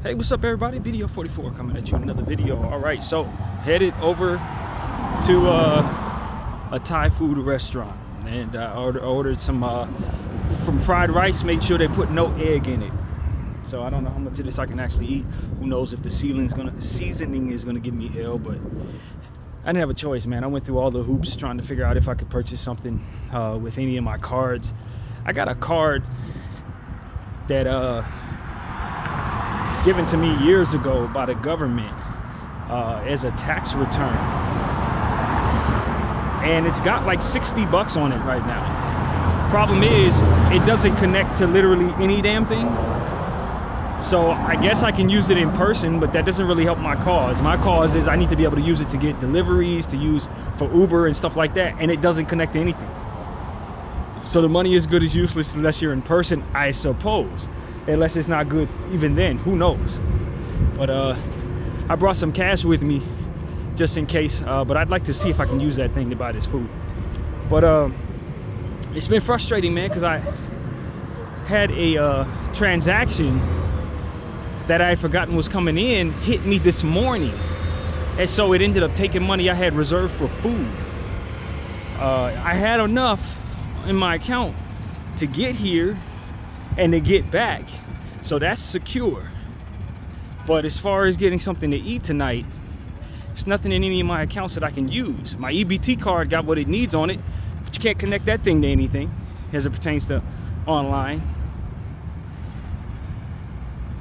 Hey, what's up everybody? Video 44 coming at you with another video. All right, so headed over to a Thai food restaurant, and I ordered some from fried rice. Made sure they put no egg in it. So I don't know how much of this I can actually eat. Who knows if the seasoning is gonna give me hell, but I didn't have a choice, man. I went through all the hoops trying to figure out if I could purchase something with any of my cards. I got a card that was given to me years ago by the government as a tax return, and it's got like 60 bucks on it right now. Problem is, it doesn't connect to literally any damn thing. So I guess I can use it in person, but that doesn't really help my cause. My cause is I need to be able to use it to get deliveries, to use for Uber and stuff like that, and it doesn't connect to anything. So the money is good as useless unless you're in person, I suppose. Unless it's not good even then, who knows. But I brought some cash with me just in case, but I'd like to see if I can use that thing to buy this food. But it's been frustrating, man, because I had a transaction that I had forgotten was coming in hit me this morning, and so it ended up taking money I had reserved for food. I had enough in my account to get here and to get back, so that's secure. But as far as getting something to eat tonight, there's nothing in any of my accounts that I can use. My EBT card got what it needs on it, but you can't connect that thing to anything as it pertains to online.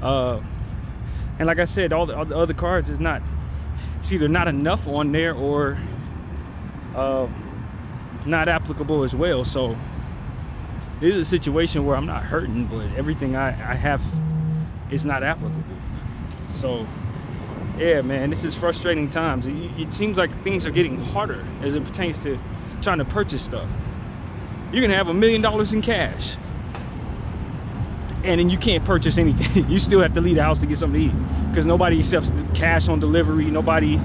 And like I said, all the other cards is not, it's either not enough on there or not applicable as well. So this is a situation where I'm not hurting, but everything I have is not applicable. So yeah, man, this is frustrating times. It seems like things are getting harder as it pertains to trying to purchase stuff. You can have $1 million in cash, and then you can't purchase anything. You still have to leave the house to get something to eat, because nobody accepts the cash on delivery. Nobody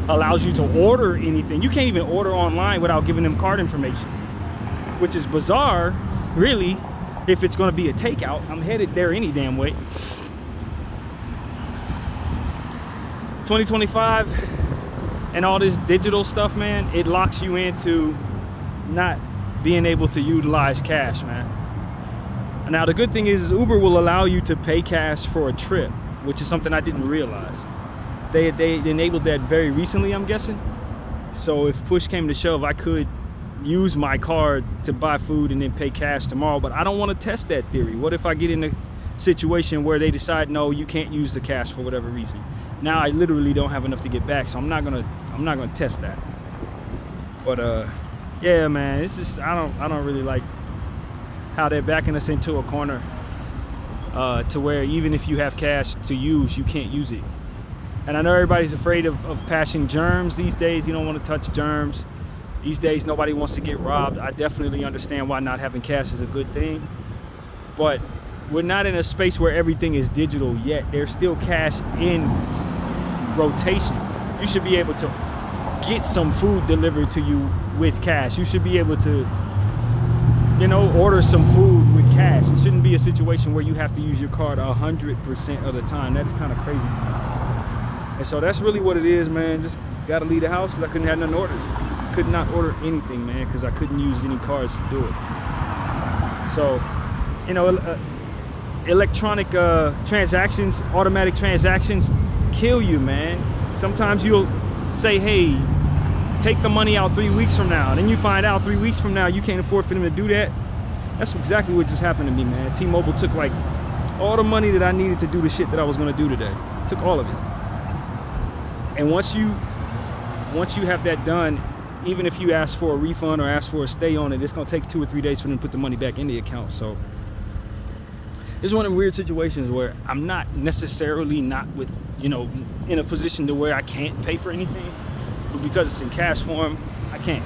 allows you to order anything. You can't even order online without giving them card information, which is bizarre, really. If it's going to be a takeout, I'm headed there any damn way. 2025 and all this digital stuff, man, it locks you into not being able to utilize cash, man. Now the good thing is Uber will allow you to pay cash for a trip, which is something I didn't realize. They enabled that very recently, I'm guessing. So if push came to shove, I could use my card to buy food and then pay cash tomorrow. But I don't want to test that theory. What if I get in a situation where they decide, no, you can't use the cash for whatever reason? Now I literally don't have enough to get back, so I'm not gonna test that. But yeah, man, it's just I don't really like how they're backing us into a corner to where even if you have cash to use, you can't use it. And I know everybody's afraid of passing germs these days. You don't want to touch germs. These days, nobody wants to get robbed. I definitely understand why not having cash is a good thing. But we're not in a space where everything is digital yet. There's still cash in rotation. You should be able to get some food delivered to you with cash. You should be able to, you know, order some food with cash. It shouldn't be a situation where you have to use your card 100% of the time. That is kind of crazy. And so that's really what it is, man. Just got to leave the house because I couldn't have nothing ordered. Could not order anything, man, because I couldn't use any cards to do it. So, you know, electronic transactions, automatic transactions kill you, man. Sometimes you'll say, hey, take the money out 3 weeks from now. And then you find out 3 weeks from now you can't afford for them to do that. That's exactly what just happened to me, man. T-Mobile took like all the money that I needed to do the shit that I was gonna do today. Took all of it. And once you have that done, even if you ask for a refund or ask for a stay on it, it's gonna take 2 or 3 days for them to put the money back in the account. So it's one of them weird situations where I'm not necessarily not with, you know, in a position to where I can't pay for anything, but because it's in cash form, I can't.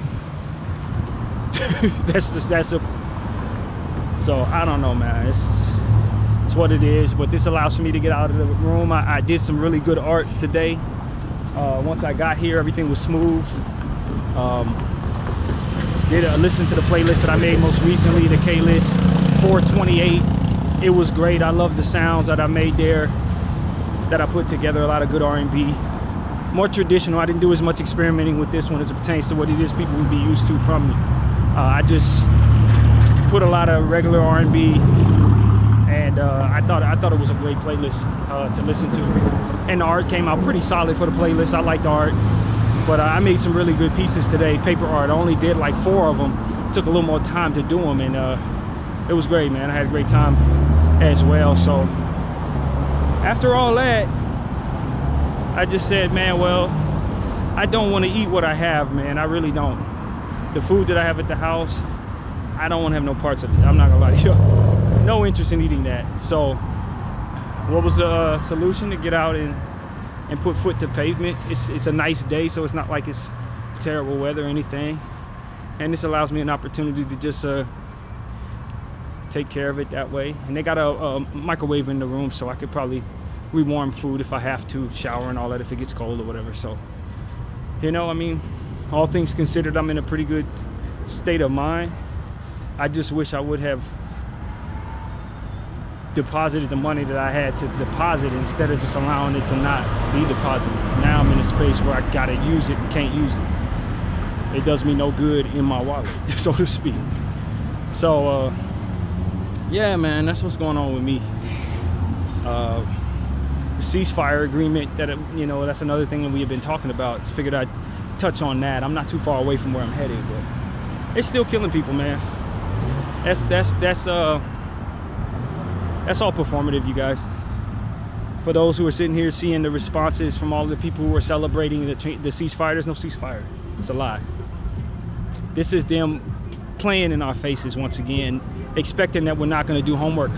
that's simple. So I don't know, man. It's what it is. But this allows for me to get out of the room. I did some really good art today. Once I got here, everything was smooth. Listen to the playlist that I made most recently, the K-List 428. It was great. I love the sounds that I made there. that I put together, a lot of good R&B. More traditional. I didn't do as much experimenting with this one as it pertains to what it is people would be used to from me. I just put a lot of regular R&B, and I thought it was a great playlist to listen to. And the art came out pretty solid for the playlist. I like the art, but I made some really good pieces today, paper art. I only did like 4 of them. Took a little more time to do them, and it was great, man. I had a great time as well. So after all that, I just said, man, well, I don't want to eat what I have, man. I really don't. The food that I have at the house, I don't want to have no parts of it. I'm not gonna lie to you. No interest in eating that. So what was the solution? To get out and put foot to pavement. It's a nice day, so it's not like it's terrible weather or anything. And this allows me an opportunity to just take care of it that way. And they got a microwave in the room, so I could probably rewarm food if I have to, shower and all that if it gets cold or whatever. So, you know, I mean, all things considered, I'm in a pretty good state of mind. I just wish I would have deposited the money that I had to deposit instead of just allowing it to not be deposited. Now I'm in a space where I gotta use it and can't use it. It does me no good in my wallet, so to speak. So, yeah, man, that's what's going on with me. The ceasefire agreement, that, you know, that's another thing that we have been talking about. Figured I'd touch on that. I'm not too far away from where I'm headed, but it's still killing people, man. That's all performative, you guys. For those who are sitting here seeing the responses from all the people who are celebrating the ceasefire, there's no ceasefire. It's a lie. This is them playing in our faces once again, expecting that we're not going to do homework.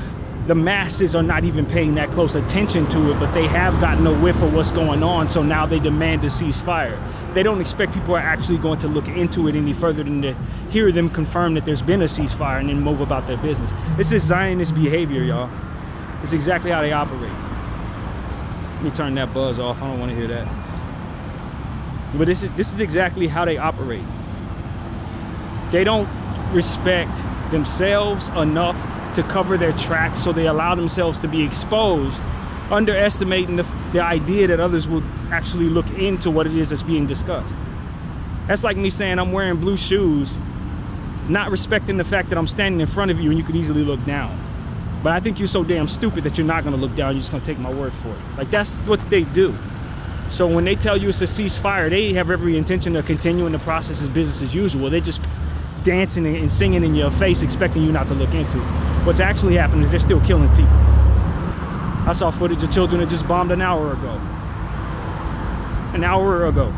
The masses are not even paying that close attention to it, but they have gotten a whiff of what's going on, so now they demand a ceasefire. They don't expect people are actually going to look into it any further than to hear them confirm that there's been a ceasefire and then move about their business. This is Zionist behavior, y'all. It's exactly how they operate. Let me turn that buzz off. I don't want to hear that. But this is exactly how they operate. They don't respect themselves enough to cover their tracks, so they allow themselves to be exposed, underestimating the idea that others will actually look into what it is that's being discussed. That's like me saying I'm wearing blue shoes, not respecting the fact that I'm standing in front of you and you could easily look down. But I think you're so damn stupid that you're not gonna look down, you're just gonna take my word for it. Like, that's what they do. So when they tell you it's a ceasefire, they have every intention of continuing the process as business as usual. They're just dancing and singing in your face, expecting you not to look into it. What's actually happening is they're still killing people. I saw footage of children that just bombed an hour ago. An hour ago.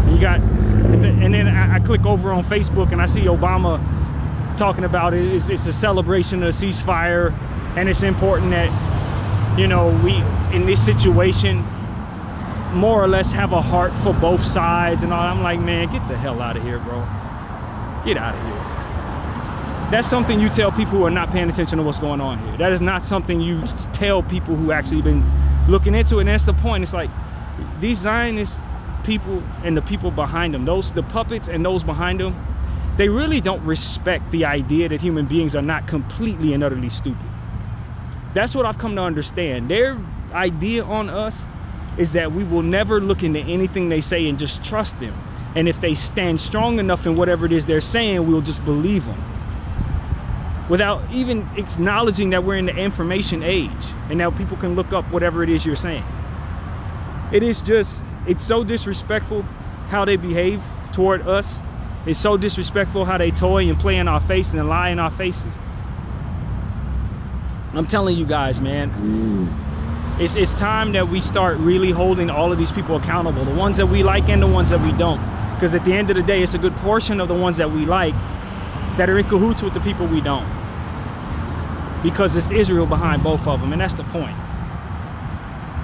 And then I click over on Facebook and I see Obama talking about it. It's a celebration of a ceasefire, and it's important that, you know, we, in this situation, more or less have a heart for both sides and all. I'm like, man, get the hell out of here, bro. Get out of here. That's something you tell people who are not paying attention to what's going on here. That is not something you tell people who actually been looking into it. And that's the point. It's like, these Zionist people and the people behind them, the puppets and those behind them, they really don't respect the idea that human beings are not completely and utterly stupid. That's what I've come to understand. Their idea on us is that we will never look into anything they say and just trust them. And if they stand strong enough in whatever it is they're saying, we'll just believe them, without even acknowledging that we're in the information age and now people can look up whatever it is you're saying. It's so disrespectful how they behave toward us. It's so disrespectful how they toy and play in our faces and lie in our faces. I'm telling you guys, man, it's time that we start really holding all of these people accountable, the ones that we like and the ones that we don't. Because at the end of the day, it's a good portion of the ones that we like that are in cahoots with the people we don't. Because it's Israel behind both of them, and that's the point.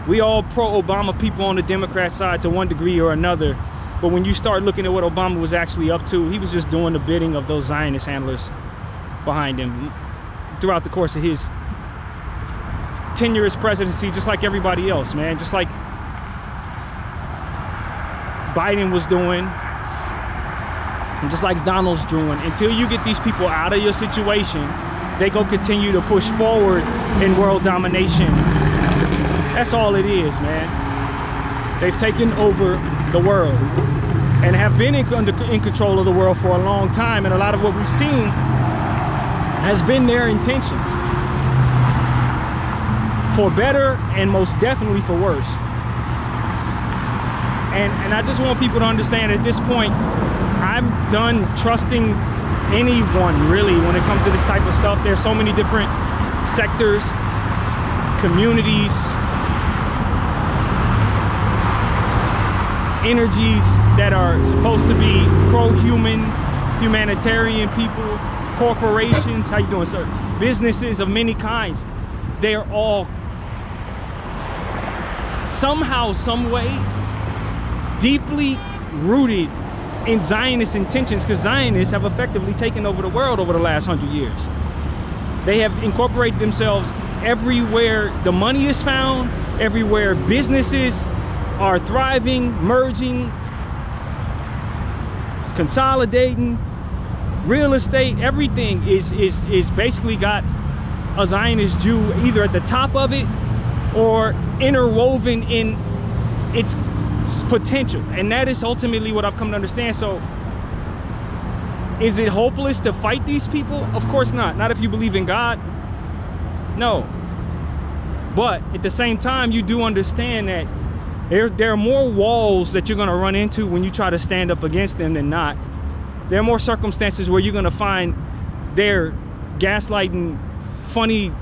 We all pro-Obama people on the Democrat side to one degree or another, but when you start looking at what Obama was actually up to, he was just doing the bidding of those Zionist handlers behind him throughout the course of his tenuous presidency, just like everybody else, man. Just like Biden was doing, and just like Donald's doing. Until you get these people out of your situation, they go continue to push forward in world domination That's all it is, man. They've taken over the world and have been in control of the world for a long time. And a lot of what we've seen has been their intentions. For better and most definitely for worse. And I just want people to understand at this point, I'm done trusting anyone really when it comes to this type of stuff. There's so many different sectors, communities, energies that are supposed to be pro-human, humanitarian people, corporations, how you doing, sir? Businesses of many kinds. They are all somehow, some way, deeply rooted in Zionist intentions, because Zionists have effectively taken over the world over the last 100 years. They have incorporated themselves everywhere the money is found, everywhere businesses are thriving, merging, consolidating, real estate, everything is basically got a Zionist Jew either at the top of it or interwoven in its potential. And that is ultimately what I've come to understand. So is it hopeless to fight these people? Of course not. Not if you believe in God. No. But at the same time, you do understand that there are more walls that you're going to run into when you try to stand up against them than not. There are more circumstances where you're going to find their gaslighting, funny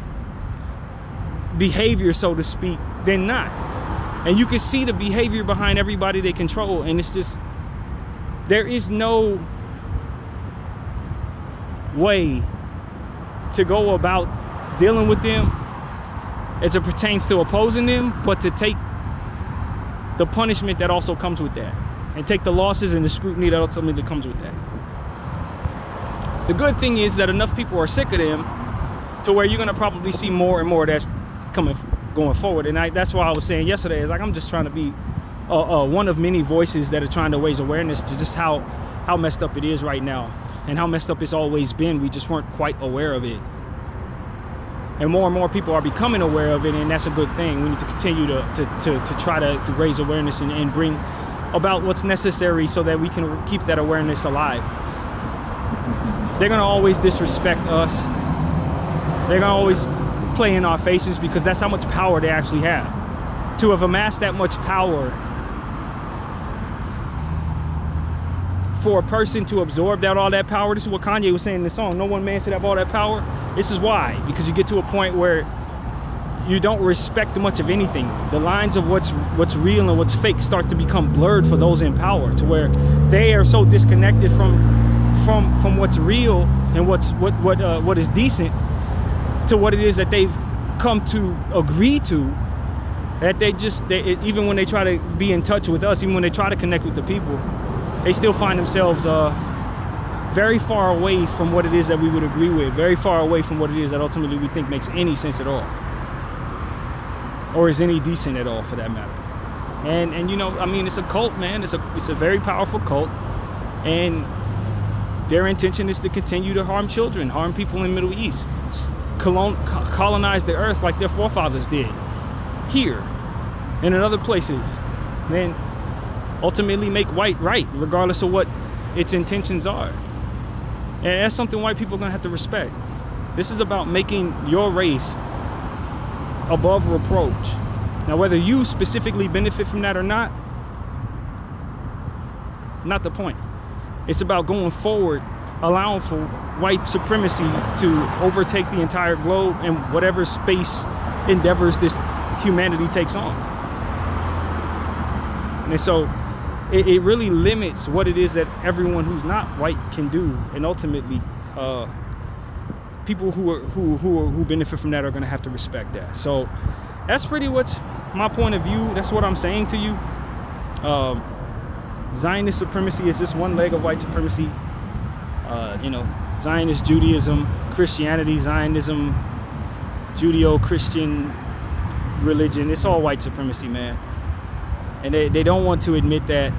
behavior, so to speak, than not. And you can see the behavior behind everybody they control. And it's just, there is no way to go about dealing with them as it pertains to opposing them, but to take the punishment that also comes with that, and take the losses and the scrutiny that ultimately comes with that. The good thing is that enough people are sick of them to where you're going to probably see more and more of that going forward. And that's why I was saying yesterday, is like, I'm just trying to be one of many voices that are trying to raise awareness to just how messed up it is right now, and how messed up it's always been. We just weren't quite aware of it. And more people are becoming aware of it, and that's a good thing. We need to continue to try to raise awareness and bring about what's necessary so that we can keep that awareness alive. They're gonna always disrespect us. They're gonna always play in our faces, because that's how much power they actually have. To have amassed that much power, for a person to absorb all that power, this is what Kanye was saying in the song, no one man should have all that power. This is why, because you get to a point where you don't respect much of anything. The lines of what's real and what's fake start to become blurred for those in power, to where they are so disconnected from what's real and what is decent to what it is that they've come to agree to, that even when they try to be in touch with us, even when they try to connect with the people, they still find themselves very far away from what it is that we would agree with, very far away from what it is that ultimately we think makes any sense at all, or is any decent at all, for that matter. And you know, I mean, it's a cult, man. It's a very powerful cult, and their intention is to continue to harm children, harm people in the Middle East, colonize the earth like their forefathers did here and in other places, and ultimately make white right, regardless of what its intentions are. And that's something white people are gonna have to respect. This is about making your race above reproach. Now, whether you specifically benefit from that or not the point. It's about going forward, allowing for white supremacy to overtake the entire globe and whatever space endeavors this humanity takes on. And so it really limits what it is that everyone who's not white can do, and ultimately people who benefit from that are going to have to respect that. So that's pretty much my point of view. That's what I'm saying to you. Zionist supremacy is just one leg of white supremacy. You know, Zionist Judaism, Christianity, Zionism, Judeo-Christian religion, it's all white supremacy, man. And they don't want to admit that.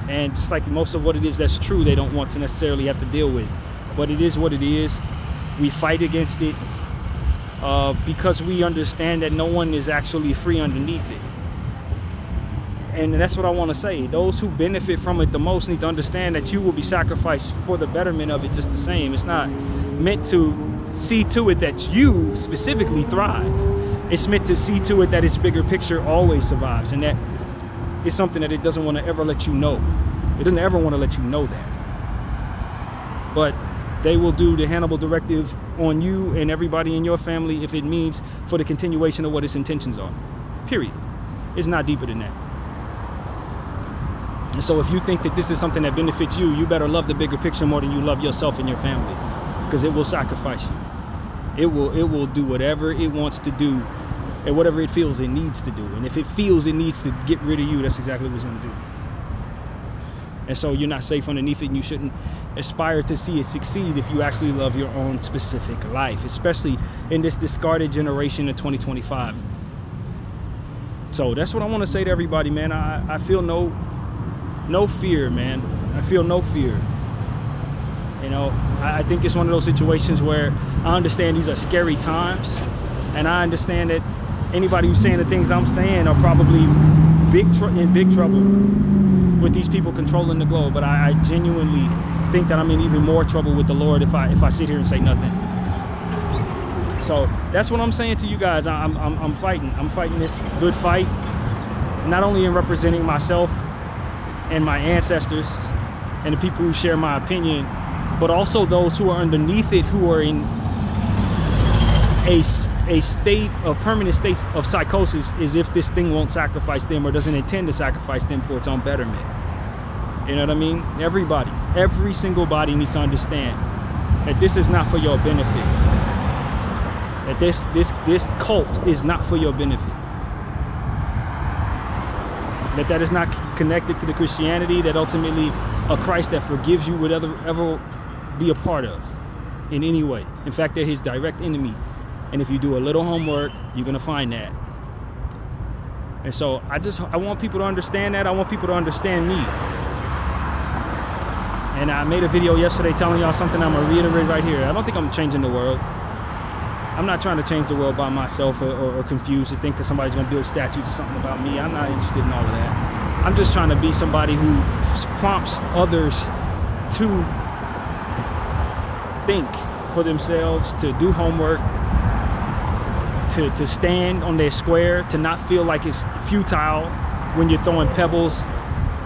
And just like most of what it is that's true, they don't want to necessarily have to deal with. But it is what it is. We fight against it. because we understand that no one is actually free underneath it. And that's what I want to say. Those who benefit from it the most need to understand that you will be sacrificed for the betterment of it just the same. It's not meant to see to it that you specifically thrive. It's meant to see to it that its bigger picture always survives, and that is something that it doesn't want to ever let you know. It doesn't ever want to let you know that. But they will do the Hannibal directive on you and everybody in your family if it means for the continuation of what its intentions are. Period. It's not deeper than that. And so if you think that this is something that benefits you, you better love the bigger picture more than you love yourself and your family, because it will sacrifice you. It will do whatever it wants to do and whatever it feels it needs to do. And if it feels it needs to get rid of you, that's exactly what it's going to do. And so you're not safe underneath it, and you shouldn't aspire to see it succeed if you actually love your own specific life, especially in this discarded generation of 2025. So that's what I want to say to everybody, man. I feel no fear, man. I feel no fear. You know, I think it's one of those situations where I understand these are scary times, and I understand that anybody who's saying the things I'm saying are probably in big trouble with these people controlling the globe. But I genuinely think that I'm in even more trouble with the Lord if I sit here and say nothing. So that's what I'm saying to you guys. I'm fighting. I'm fighting this good fight, not only in representing myself and my ancestors and the people who share my opinion, but also those who are underneath it, who are in a permanent state of psychosis, as if this thing won't sacrifice them or doesn't intend to sacrifice them for its own betterment. You know what I mean? Everybody, every single body needs to understand that this is not for your benefit. That this cult is not for your benefit. That is not connected to the Christianity that ultimately a Christ that forgives you would ever be a part of in any way. In fact, they're his direct enemy. And if you do a little homework, you're gonna find that. And so I want people to understand that. I want people to understand me. And I made a video yesterday telling y'all something I'm gonna reiterate right here. I don't think I'm changing the world. I'm not trying to change the world by myself or confused to think that somebody's gonna build statues or something about me. I'm not interested in all of that. I'm just trying to be somebody who prompts others to think for themselves, to do homework, to stand on their square, to not feel like it's futile when you're throwing pebbles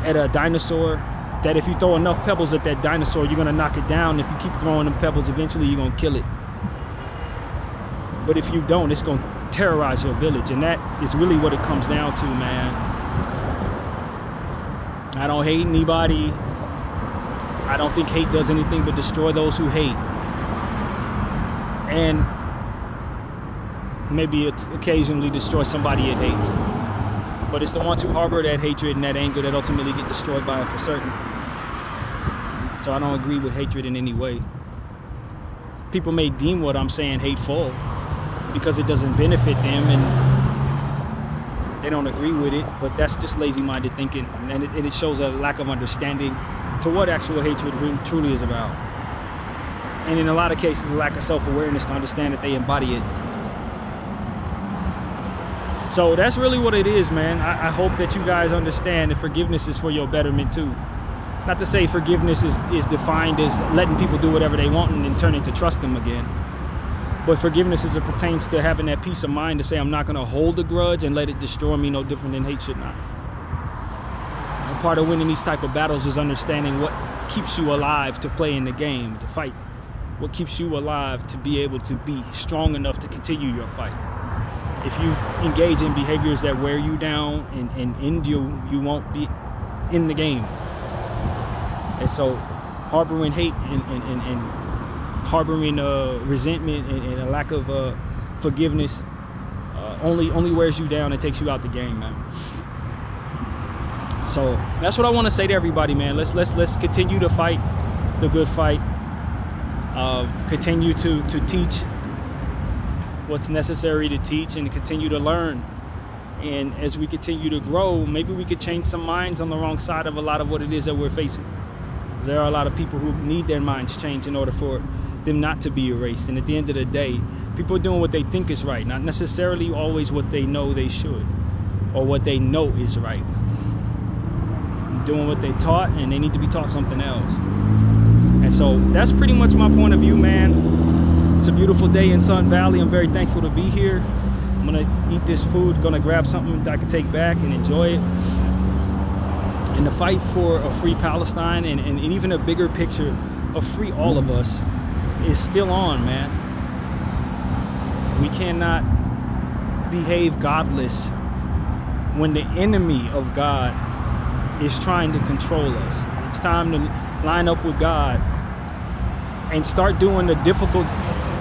at a dinosaur. That if you throw enough pebbles at that dinosaur, you're gonna knock it down. If you keep throwing them pebbles, eventually you're gonna kill it. But if you don't, it's gonna terrorize your village. And that is really what it comes down to, man. I don't hate anybody. I don't think hate does anything but destroy those who hate. And maybe it occasionally destroys somebody it hates. But it's the ones who harbor that hatred and that anger that ultimately get destroyed by it for certain. So I don't agree with hatred in any way. People may deem what I'm saying hateful because it doesn't benefit them and they don't agree with it, but that's just lazy-minded thinking, and it shows a lack of understanding to what actual hatred truly is about. And in a lot of cases, a lack of self-awareness to understand that they embody it. So that's really what it is, man. I hope that you guys understand that forgiveness is for your betterment too. Not to say forgiveness is defined as letting people do whatever they want and then turning to trust them again. But forgiveness as it pertains to having that peace of mind to say I'm not going to hold a grudge and let it destroy me, no different than hate should not. And part of winning these type of battles is understanding what keeps you alive to play in the game, to fight. What keeps you alive to be able to be strong enough to continue your fight. If you engage in behaviors that wear you down and end you, you won't be in the game. And so harboring hate and harboring resentment and a lack of forgiveness only wears you down and takes you out the game, man. So that's what I want to say to everybody, man. Let's continue to fight the good fight. Continue to teach what's necessary to teach and continue to learn. And as we continue to grow, maybe we could change some minds on the wrong side of a lot of what it is that we're facing. There are a lot of people who need their minds changed in order for them not to be erased. And at the end of the day, people are doing what they think is right, not necessarily always what they know they should or what they know is right. Doing what they taught, and they need to be taught something else. And so that's pretty much my point of view, man. It's a beautiful day in Sun Valley. I'm very thankful to be here. I'm gonna eat this food, gonna grab something that I can take back and enjoy it. And the fight for a free Palestine and even a bigger picture of free all of us is still on, man. We cannot behave godless when the enemy of God is trying to control us. It's time to line up with God and start doing the difficult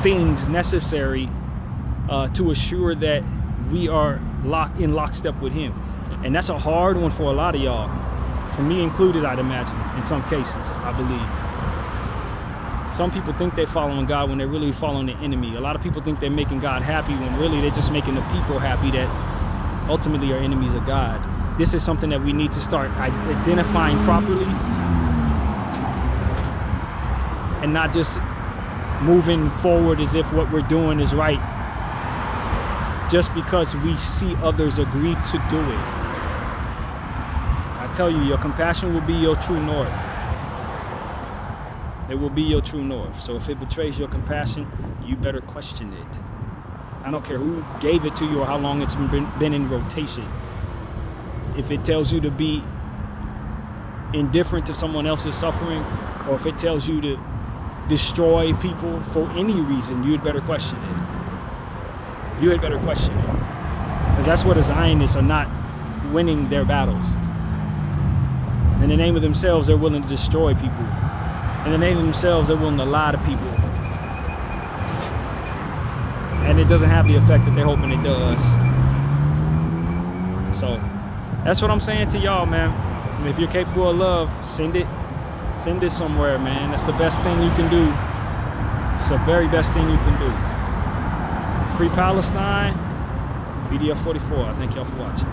things necessary to assure that we are in lockstep with Him. And that's a hard one for a lot of y'all, for me included, I'd imagine, in some cases, I believe. Some people think they're following God when they're really following the enemy. A lot of people think they're making God happy when really they're just making the people happy that ultimately are enemies of God. This is something that we need to start identifying properly and not just moving forward as if what we're doing is right just because we see others agree to do it. I tell you, your compassion will be your true north. It will be your true north. So if it betrays your compassion, you better question it. I don't care who gave it to you or how long it's been in rotation. If it tells you to be indifferent to someone else's suffering, or if it tells you to destroy people for any reason, you had better question it. You had better question it. Because that's what the Zionists are not winning their battles. In the name of themselves, they're willing to destroy people. In the name of themselves, they're willing to lie to people. And it doesn't have the effect that they're hoping it does. So that's what I'm saying to y'all, man. And if you're capable of love, send it somewhere, man. That's the best thing you can do. It's the very best thing you can do. Free Palestine, BDF 44. I thank y'all for watching.